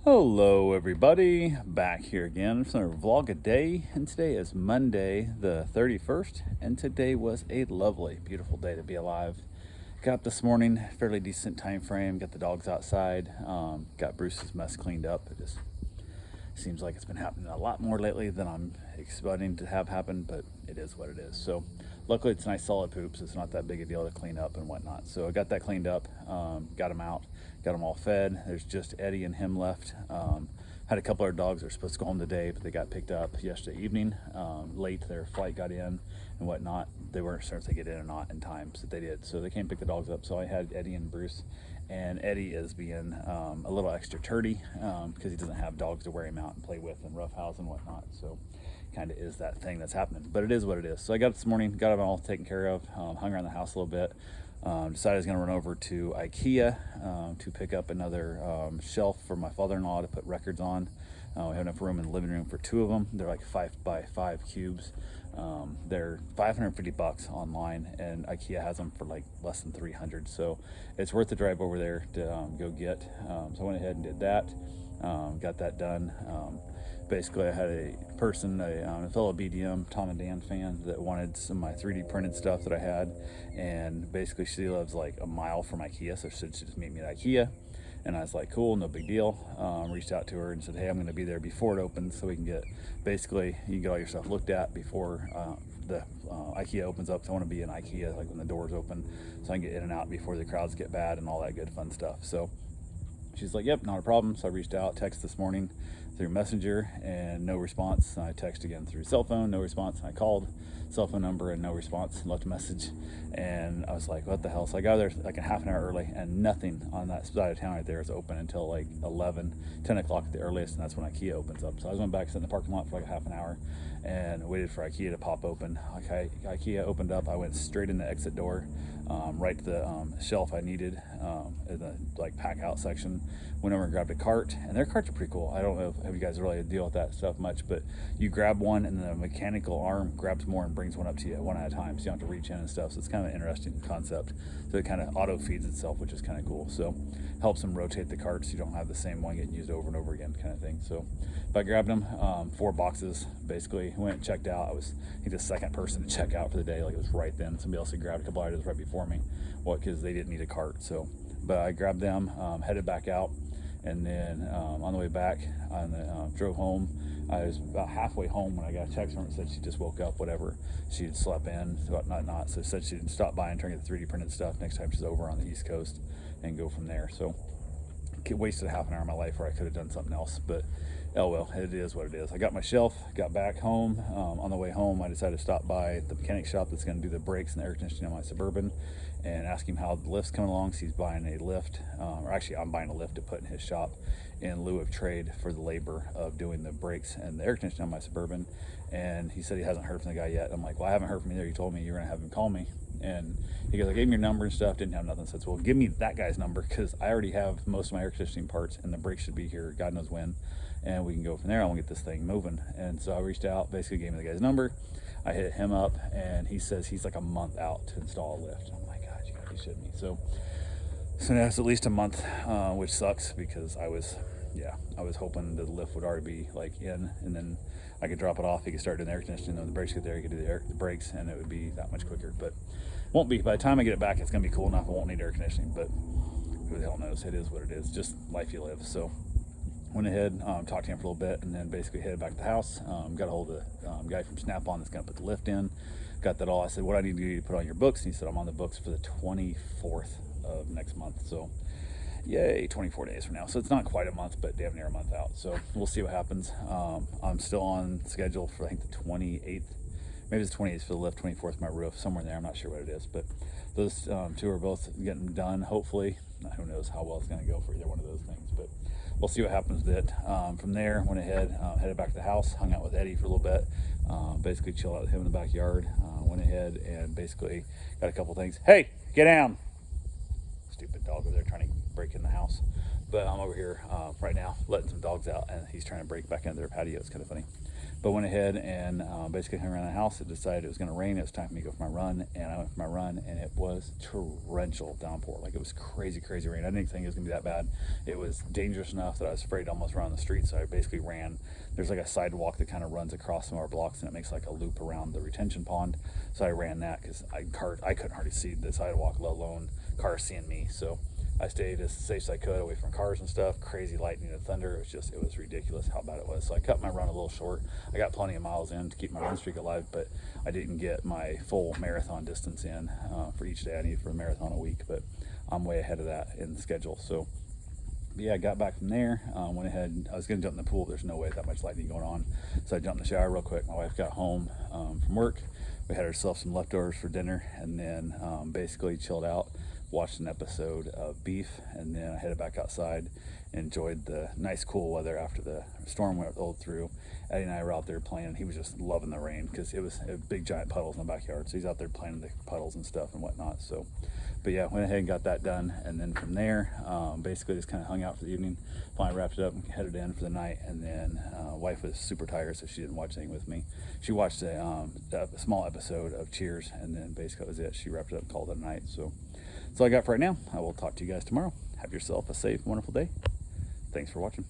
Hello everybody, back here again for another vlog a day, and today is Monday the 31st, and today was a lovely, beautiful day to be alive. Got up this morning, fairly decent time frame, got the dogs outside, got Bruce's mess cleaned up. It just seems like it's been happening a lot more lately than I'm expecting to have happen, but it is what it is. So luckily it's nice solid poops, it's not that big a deal to clean up and whatnot. So I got that cleaned up, got them out, got them all fed. There's just Eddie and him left. Had a couple of our dogs that were supposed to go home today, but they got picked up yesterday evening, late. Their flight got in and whatnot. They weren't sure if they get in or not in time, so they did. So they came pick the dogs up. So I had Eddie and Bruce, and Eddie is being a little extra turdy because he doesn't have dogs to wear him out and play with and roughhouse and whatnot. So kind of is that thing that's happening, but it is what it is. So I got up this morning, got them all taken care of, hung around the house a little bit. Decided I was going to run over to IKEA to pick up another shelf for my father-in-law to put records on. We have enough room in the living room for two of them. They're like 5x5 cubes. They're $550 online, and IKEA has them for like less than 300. So it's worth the drive over there to go get. So I went ahead and did that. Got that done. Basically, I had a person, a fellow BDM, Tom and Dan fan, that wanted some of my 3D printed stuff that I had, and basically she lives like a mile from IKEA, so she said she'd just meet me at IKEA, and I was like, cool, no big deal. Reached out to her and said, hey, I'm going to be there before it opens, so we can get, basically, you can get all your stuff looked at before the IKEA opens up. So I want to be in IKEA like when the doors open, so I can get in and out before the crowds get bad and all that good fun stuff. So she's like, yep, not a problem. So I reached out, text this morning through Messenger, and no response. And I text again through cell phone, no response. And I called cell phone number and no response, left a message. And I was like, what the hell? So I got there like a half an hour early, and nothing on that side of town right there is open until like 10 o'clock at the earliest, and that's when IKEA opens up. So I went back, sat in the parking lot for like a half an hour and waited for IKEA to pop open. Okay, IKEA opened up. I went straight in the exit door, right to the shelf I needed in the like pack out section. Went over and grabbed a cart, and their carts are pretty cool. I don't know if you guys really deal with that stuff much, but you grab one and the mechanical arm grabs more and brings one up to you one at a time, so you don't have to reach in and stuff. So it's kind of an interesting concept. So it kind of auto feeds itself, which is kind of cool. So helps them rotate the carts, so you don't have the same one getting used over and over again, kind of thing. So if I grabbed them, 4 boxes, basically went and checked out. I was, I think, the second person to check out for the day. Like, it was right then. Somebody else had grabbed a couple items right before me, well, because they didn't need a cart. So, but I grabbed them, headed back out. And then on the way back, drove home. I was about halfway home when I got a text from her that said she just woke up, whatever. She had slept in, not. So said she'd stop by and try to get the 3D printed stuff next time she's over on the East Coast and go from there. So wasted half an hour of my life where I could have done something else, but oh well, it is what it is. I got my shelf, got back home. On the way home, I decided to stop by the mechanic shop that's going to do the brakes and the air conditioning on my Suburban and ask him how the lift's coming along. So he's buying a lift, or actually I'm buying a lift to put in his shop in lieu of trade for the labor of doing the brakes and the air conditioning on my Suburban. And he said he hasn't heard from the guy yet. I'm like, well, I haven't heard from you there. You told me you were going to have him call me. And he goes, I gave him your number and stuff, didn't have nothing. So I said, well, give me that guy's number, because I already have most of my air conditioning parts, and the brakes should be here God knows when, and we can go from there. I want to get this thing moving. And so I reached out, basically gave me the guy's number. I hit him up, and he says he's like a month out to install a lift. I'm like, God, you gotta be shitting me. So now it's at least a month, which sucks, because I was hoping the lift would already be like in, and then I could drop it off. He could start doing the air conditioning, and the brakes get there, he could do the brakes, and it would be that much quicker. But won't be. By the time I get it back, it's gonna be cool enough. I won't need air conditioning, but who the hell knows? It is what it is. Just life you live. So went ahead, talked to him for a little bit, and then basically headed back to the house. Got a hold of the guy from Snap-on that's gonna put the lift in. Got that all. I said, what I need to do to put on your books? And he said, I'm on the books for the 24th of next month. So yay, 24 days from now. So it's not quite a month, but damn near a month out. So we'll see what happens. I'm still on schedule for, I think, the 28th. Maybe it's 28th for the lift, 24th my roof, somewhere in there. I'm not sure what it is, but those two are both getting done, hopefully. Who knows how well it's going to go for either one of those things, but we'll see what happens with it. From there, went ahead, headed back to the house, hung out with Eddie for a little bit, basically chilled out with him in the backyard. Went ahead and basically got a couple things. Hey, get down! Stupid dog over there trying to break in the house. But I'm over here right now letting some dogs out, and he's trying to break back into their patio. It's kind of funny. But went ahead and basically hung around the house. It decided it was going to rain. It was time for me to go for my run, and I went for my run, and it was torrential downpour. Like, it was crazy, crazy rain. I didn't think it was going to be that bad. It was dangerous enough that I was afraid to almost run on the street, so I basically ran. There's like a sidewalk that kind of runs across some of our blocks, and it makes like a loop around the retention pond. So I ran that because I couldn't hardly see the sidewalk, let alone cars seeing me. So I stayed as safe as I could away from cars and stuff. Crazy lightning and thunder. It was ridiculous how bad it was. So I cut my run a little short. I got plenty of miles in to keep my run streak alive, but I didn't get my full marathon distance in for each day I need for a marathon a week, but I'm way ahead of that in the schedule. So yeah, I got back from there, went ahead, I was gonna jump in the pool, there's no way that much lightning going on. So I jumped in the shower real quick. My wife got home from work. We had ourselves some leftovers for dinner, and then basically chilled out, watched an episode of Beef, and then I headed back outside, enjoyed the nice cool weather after the storm rolled through. Eddie and I were out there playing. He was just loving the rain because it was big giant puddles in the backyard, so he's out there playing in the puddles and stuff and whatnot. So but yeah, went ahead and got that done, and then from there basically just kind of hung out for the evening. Finally wrapped it up and headed in for the night, and then wife was super tired, so she didn't watch anything with me. She watched a small episode of Cheers, and then basically that was it. She wrapped it up and called it a night. So that's all I got for right now. I will talk to you guys tomorrow. Have yourself a safe, wonderful day. Thanks for watching.